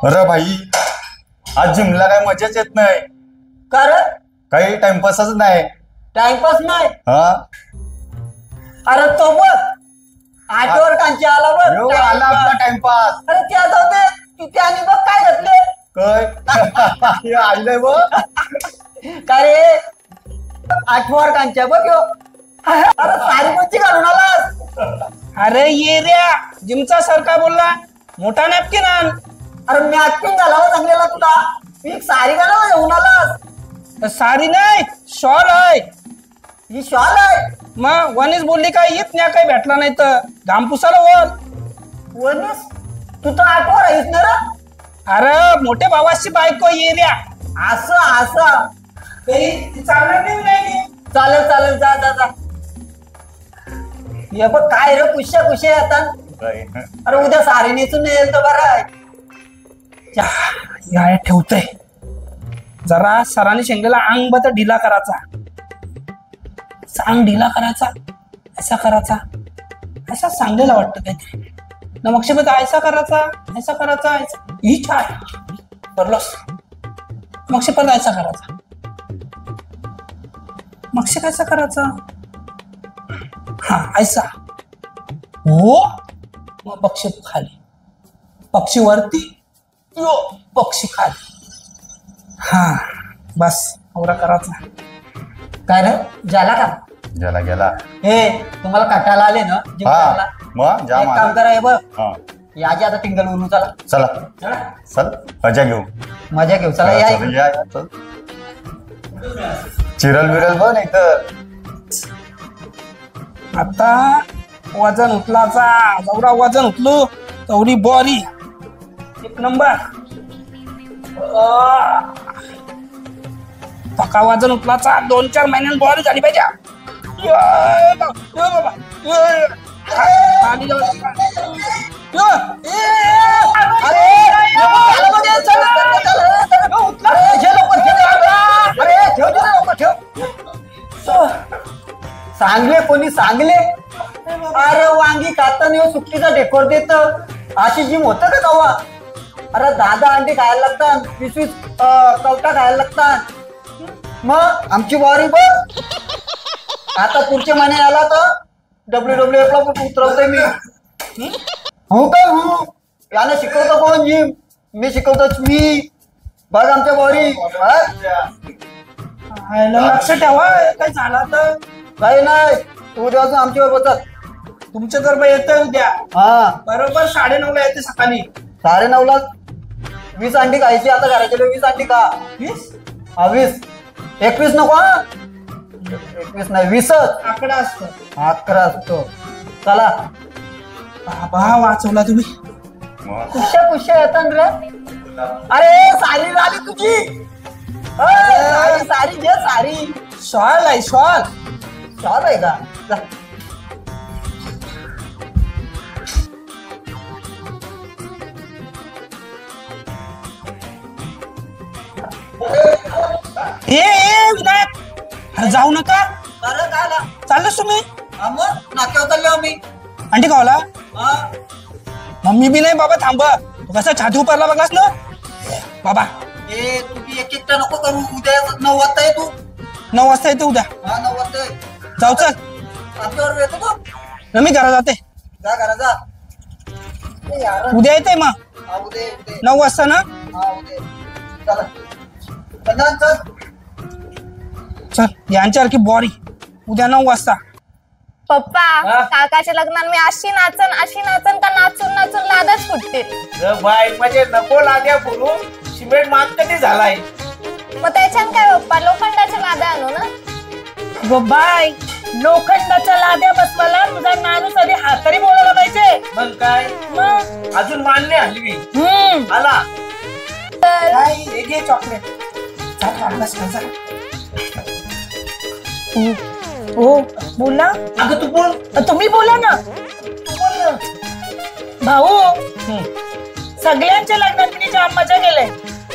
अरे भाई, आज जिमला काय मजाच येत नाही. कारण काही टाइमपासच नाही. टाइमपास नाही. हा, अरे तो बघ आठवर कांची आला बघ. यो आला आपला टाइमपास. अरे त्या जाऊ दे, तिथे आणि बघ काय घातले. काय आलंय बघ. काय रे आठवर कांच्या बघ ह्यो. अरे सारी कोणची घालून आलास. अरे ये रे जिमचा सर काय बोलला, मोठा नॅपकिन आण. अरे नॅपकिन घालावं चांगलेला तुला. मी सारी घालावं येऊन आलास. सारी नाही, शॉल आहे. ही शॉल आहे. मग वनीस बोलली काय येत नाही, काही भेटला नाही तर घाम पुसाला बोल. वनीस तू तर आठवर आहेस ना रे. अरे मोठ्या भावाची बायको ये रे. असं असं काही चालणार नाही. चालेल चालेल जा जा जा. हे बघ काय रे कुशा कुशे आता. अरे उद्या सारी नेसून येईल तर बरं आहे. या ठेवतय जरा. सरांनी शेंगेला अंग बत ढिला करायचा. अंग ढिला करायचा, ऐसा करायचा, ऐसा सांगलेला वाटतं काहीतरी ना. मग ऐसा करायचा, ऐसा करायचा, ही छान करलोस. मग परत ऐसा करायचा, मग कैसा करायचा. हा ऐसा हो. मग पक्षी खाली, पक्षी वरती, यो पक्षी खाली. हा बस एवढा करायचा. काय रे झाला का. गेला गेला. हे तुम्हाला काटायला आले ना जिम करायला? मग जा एक काम करा हे बघ. हा, याची आता टिंगल उन्हू चला. चला चला चल मजा घेऊ. मजा घेऊ चला या. चल, या चल. चिरल बिरल बघ नाही तर. आता वजन उचलाचा. जेवढा वजन उचलू तेवढी बॉडी एक नंबर. पक्का वजन उचलाचा. 2-4 महिन्यात बॉडी झाली पाहिजे. बाबा खाली जाऊ. सांगले कोणी सांगले. अरे वांगी खाताना सुट्टीचा डेकोर देत. अशी जिम होत का तेव्हा. अरे 10 अंडी खायला लागतात, 20 कवटा खायला लागतात. मग आमची वारी बघ. आता पुढच्या महिन्यात आला तर WWF ला उतरवतोय मी. हो काय हो. यानं शिकवतो कोण जिम. मी शिकवतोच मी. बघ आमच्या वारी. लक्ष ठेवा काय झाला तर. काही नाही उद्या आमच्यावर बसत. तुमच्या जर येतोय उद्या हा बरोबर 9:30 येते सकाळी. 9:30 20 अंडी खायची. आता घराचे 20 अंडी खा. 20 हा 20. 21 नको. हा 21 नाही 20च आकडा असतो. 11 असतो. चला बाबा वाचवला तुम्ही. कुशा कुशा येतात रे. अरे सारी झाली तुझी. सारी सारी घे सारी. शॉल आहे शॉल. शॉल आहे का. जा. ए विनायक, अरे जाऊ नका. अरे काय आला. चाललोस तुम्ही. मग नाक्यावर चाललो आम्ही. अंडी खावला. हा मम्मी बी नाही बाबा. थांब कसा छाती उपारला बघास ना बाबा. ए तुम्ही एक एकटा नको करू. उद्या 9 वाजता ये तू. 9 वाजता येते उद्या. हा 9 वाजता ये. जाऊ चल. आमच्यावर येतो तू. ना मी घरा जाते. जा करा जा. ए यार उद्या येते मग हा उद्या उद्या. 9 वाजता ना. हा उद्या चला. चल चल. चल यांच्यासारखी बॉडी उद्या 9 वाजता. पप्पा काकाच्या लग्नात मी अशी नाचन का नाचून नाचून लादच फुटतील. बाय म्हणजे नको लाद्या बोलू. सिमेंट मात कधी झालाय. मग त्याच्यात काय पप्पा लोखंडाच्या लाद्या आणू ना. बाय लोखंडाच्या लाद्या बसवायला तुझा माणूस आधी हातारी बोलायला पाहिजे. मग काय मग अजून मानले हल्ली आला. हे घे चॉकलेट. हो बोला. अगं तू बोल. तुम्ही बोला ना. भाऊ सगळ्यांच्या लग्नात मी जाम मजा केले.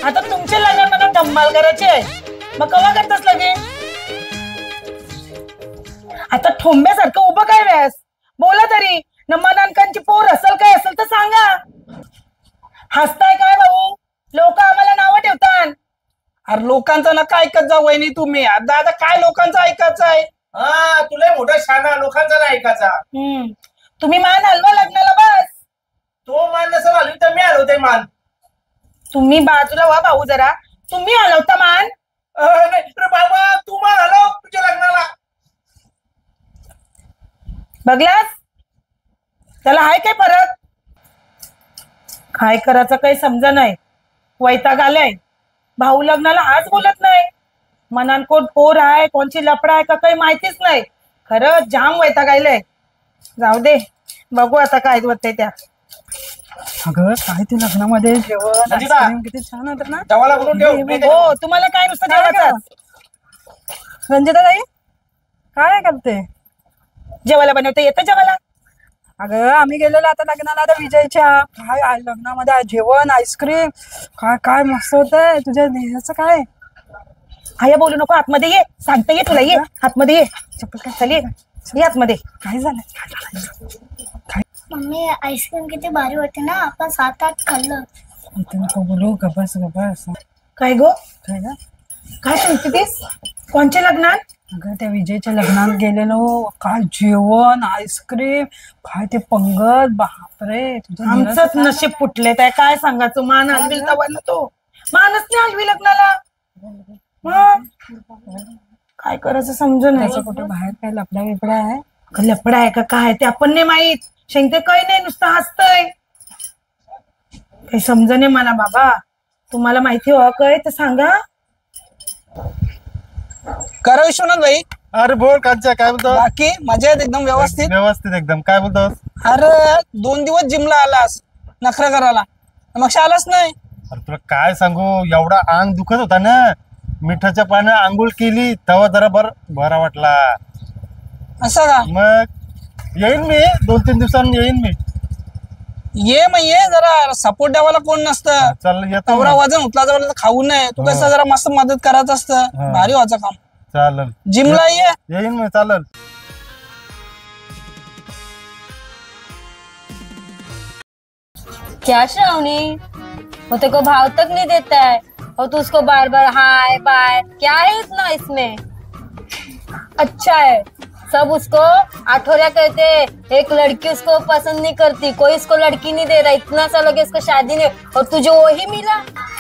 आता तुमच्या लग्नात मला धम्माल करायची आहे. मग कवा करतास लगे. आता ठोंब्यासारखं उभं काय व्यास. बोला तरी नम्मानांकांची पोर असेल काय असेल तर सांगा. हसताय काय भाऊ. अरे लोकांचं नका ऐकत जा वहिनी तुम्ही. दादा काय लोकांचं ऐकायचं आहे? हा तुला मोठा शाना लोकांचा नाही ऐकायचा. तुम्ही मान हलवा लग्नाला बस. तो मान नसेल हलवी तर मी हलवते मान. तुम्ही बाजूला व्हा भाऊ जरा. तुम्ही हलवता मान. नाही रे बाबा तू मान हलव तुझ्या लग्नाला. बघलास त्याला हाय काय फरक. काय करायचं काही समजा नाही. वैताग आलाय. भाऊ लग्नाला हाच बोलत नाही. मनान कोण पोर आहे कोणची लफडा आहे का काही माहितीच नाही. खरं जाम वैताग आलाय. जाऊ दे बघू आता काय होतंय त्या. अगं काय ते लग्नामध्ये जेवण संगीता. ice cream किती छान होतं ना. जेवायला बोलून ठेव. हो तुम्हाला काय नुसतं जेवायचं. रंजिता ताई काय करते? जेवायला बनवता येतं जेवायला. अगं आम्ही गेलेलो आता लग्नाला आता विजयच्या. काय लग्नामध्ये जेवण आईस्क्रीम काय काय मस्त होतंय. तुझ्या ह्याचं काय? आया बोलू नको आतमध्ये ये. सांगता ये तुला ये आतमध्ये ये. चप्पल काय चल ये आतमध्ये. काय झालं? मम्मी आईस्क्रीम किती भारी होते ना. आपण 7-8 खाल्लं. इथे नको बोलू. गबस गबस. काय गो काय ग? काय सांगते तेस. कोणच्या लग्नात? अगं त्या विजयच्या लग्नात गेलेलो. काय जेवण आईस्क्रीम काय ते पंगत. बापरे तुझं आमचंच नशीब फुटले. त्या काय सांगायचं. मान हलवी तवा तो मानच नाही हलवी लग्नाला. मग काय करायचं समजून नाही. त्याचं कुठे बाहेर काय लपडा बिपडा आहे? लपडा आहे का काय ते आपण नाही माहित. शेंगते काही नाही नुसतं हसतय. काही समजणे मला बाबा. तुम्हाला माहिती हो काय ते सांगा. करा विश्वनाथ भाई. अरे बोल कांच्या काय बोलतो? बाकी मजेत एकदम व्यवस्थित. व्यवस्थित एकदम. काय बोलतोस? अरे 2 दिवस जिमला आलास नखरा करायला मग आलास नाही. अरे तुला काय सांगू एवढा अंग दुखत होता ना. मिठाच्या पाण्यात आंघोळ केली तेव्हा जरा बरा वाटला. असं का? मग येईन मी 2-3 दिवसांनी येईन मी. ये मग ये जरा सपोर्ट द्यावाला कोण नसतं. चल येतो तेवढा मी. वजन उचला जवळ खाऊ नये. तू कसं जरा मस्त मदत करायचं असतं. भारी व्हायचं काम. चालेल जिमला ये. येईन मी. चालेल. क्या श्रावणी वो तेरे को भाव तक नहीं देता है और तू उसको बार बार हाय बाय. क्या है इतना इसमें. अच्छा है सब उसको आठौरिया कहते हैं. एक लड़की उसको पसंद नहीं करती. कोई इसको लड़की नहीं दे रहा. इतना साल हो गया इसको शादी नहीं और तुझे वही मिला.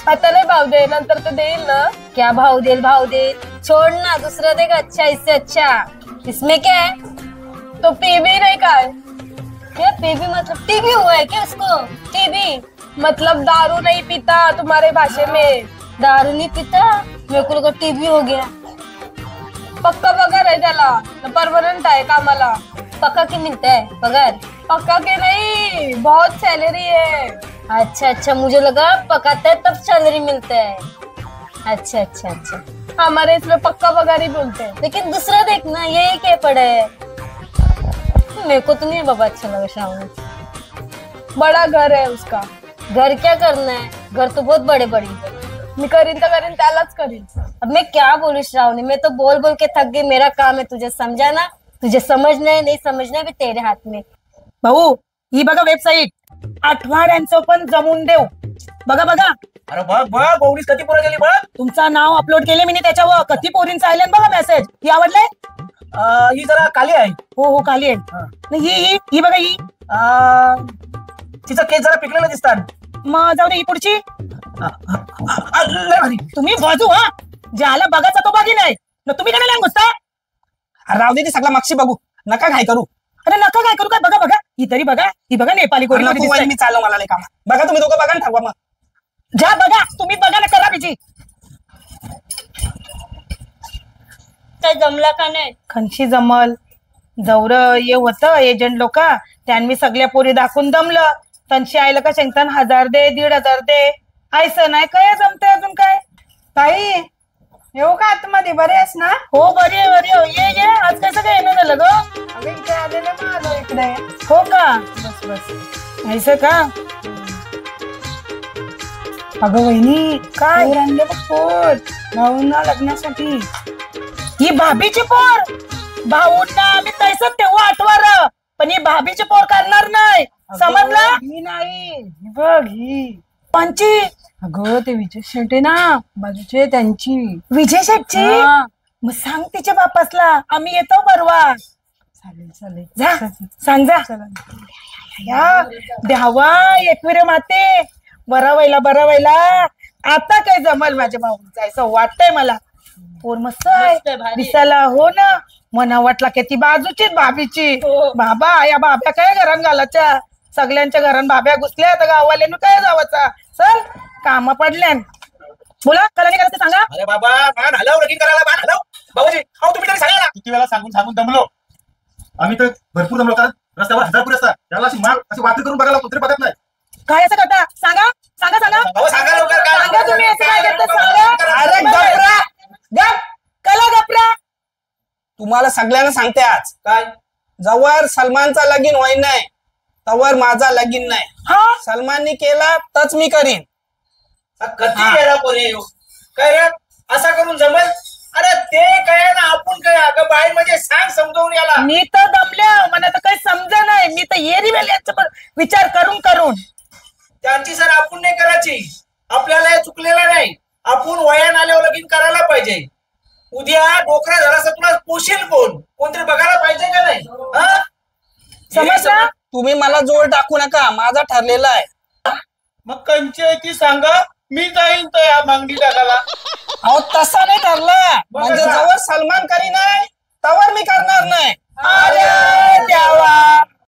आता नाही भाव दे नंतर तर देईल ना. क्या भाव देल छोड़ ना दूसरा देगा. अच्छा इससे अच्छा. इसमें क्या है. तो पीबी नहीं काय. क्या पीबी मतलब टीबी हुआ है क्या उसको. टीबी मतलब दारू नहीं पीता तुम्हारे भाषे में. दारू नहीं पीता. मेरे को लगा टीबी हो गया. पक्का पगार है त्याला. परमानेंट आहे कामाला. पक्का की मिलता है पगार. पक्का के नहीं बहुत सैलरी है. अच्छा अच्छा मुझे लगा पकाता है तब सैलरी मिलता है. अच्छा अच्छा अच्छा. हमारे इसमें पक्का पगार ही बोलते हैं. लेकिन दूसरा देखना यही क्या पड़ा है. मेरे को तो नहीं बाबा अच्छा लगा श्रावणी. बड़ा घर है उसका. घर क्या करना है. घर तो बहुत बड़े बड़े है. मी करीन तर करीन त्यालाच करीन. अब मैं क्या बोलूं श्रावणी. मैं तो बोल बोल के थक गई. मेरा काम है तुझे समझाना. तुझे समझना है नहीं समझना है तेरे हाथ में. भाऊ ही बघा वेबसाईट. आठवड्यांचं पण जमून देऊ. बघा बघा अरे बघ बघ गौरीस कधी पुढे गेली बघ. तुमचं नाव अपलोड केले मी त्याच्यावर. कधी पोरींचं आले बघा मेसेज. ही आवडलंय. ही जरा काली आहे. हो हो खाली आहे. नाही, ही बघा ही. तिचा केस जरा पिकलेला दिसतात. मग जाऊ दे ही पुढची. लय भारी. तुम्ही बाजू हा. ज्याला बघायचा तो बागी नाही ना. तुम्ही काय घुसता. राहू दे ते सगळं मागशी बघू. नका काय करू. अरे नका काय करू काय. बघा बघा ही तरी बघा. ही बघा नेपाली कोरी नको वहिनी, मी चाललो मला लय काम. बघा तुम्ही दोघं बघा ना ठरवा मग. ज्या बघा तुम्ही बघा ना करा बिजी. काय जमला का नाही. खनशी जमल. जवळ ये होतं एजंट लोक. त्यांनी सगळ्या पोरी दाखवून दमलं. त्यांची आईला का शेंगतान 1000 दे 1500 दे. आयसं नाही काय जमते अजून काय. ताई येऊ का आतमध्ये. बरे आहेस ना. हो बरी आहे बरी आहे. ये ये आज काय सगळं येणं झालं ग. अगं इथे आलेलं मग आलो इकडे. हो का. बस बस. ऐसं का. अगं वहिनी काय पोर आणले बघ पोर भाऊंना लग्नासाठी. ही भाभीची पोर. भाऊंना आम्ही तैसच तेव्हा आठवार. पण ही भाभीची पोर करणार नाही. समजलं. ही नाही ही बघ ही. कोणची? अगं ते विजय शेट्टी ना बाजूचे त्यांची. विजय शेटची? हा. मग सांग तिच्या बापासला आम्ही येतो परवा. चालेल चालेल. जा सांग जा. या द्यावा एकविरे माते बरावायला आता काय जमल माझ्या भाऊचा असं वाटतंय मला. पोर मस्त आहे दिसायला. हो ना मना वाटला की ती बाजूचीच भाभीची. बाबा या बाब्या काय घरात घालायच्या? सगळ्यांच्या घरात बाब्या घुसल्या आता गावाल्यानं काय जावाचा. चल काम पडल्यान. बोला कला नाही करायचं सांगा. अरे बाबा मान हलव लगीन करायला मान हलव. बाबाजी अहो तुम्ही तरी सांगा ना. किती वेळा सांगून दमलो आम्ही तर भरपूर दमलो. कारण रस्त्यावर हजारपूर असतात त्याला अशी माल अशी वाटणी करून बघायला तरी बघत नाही. काय असं करता? सांगा सांगा सांगा अहो सांगा लवकर काय. सांगा तुम्ही असं काय करता सांगा. अरे गपरा गप कला गपरा. तुम्हाला सगळ्यांना सांगते आज काय जवळ सलमानचा लगीन होई नाही तवर माझा लगीन नाही. हा सलमाननी केला तच मी करीन. कधी गेला पोरे काय रे असा करून जमल. अरे ते काय ना आपण काय अगं बाई म्हणजे सांग समजावून याला. मी तर दमल्या मला तर काही समजा नाही. मी तर येरी याचा विचार करून त्यांची सर आपण नाही करायची. आपल्याला हे चुकलेलं नाही. आपण वयान आल्यावर लगीन करायला पाहिजे. उद्या डोकरा झाला तुला पोषेल कोणतरी बघायला पाहिजे का नाही. समजला? तुम्ही मला जोर टाकू नका माझा ठरलेला आहे. मग कंची आहे ती सांगा मी जाईन तर या मागणी टाकायला. अहो तसा नाही ठरलं. म्हणजे जवळ सलमान करी नाही तवर मी करणार नाही. अरे देवा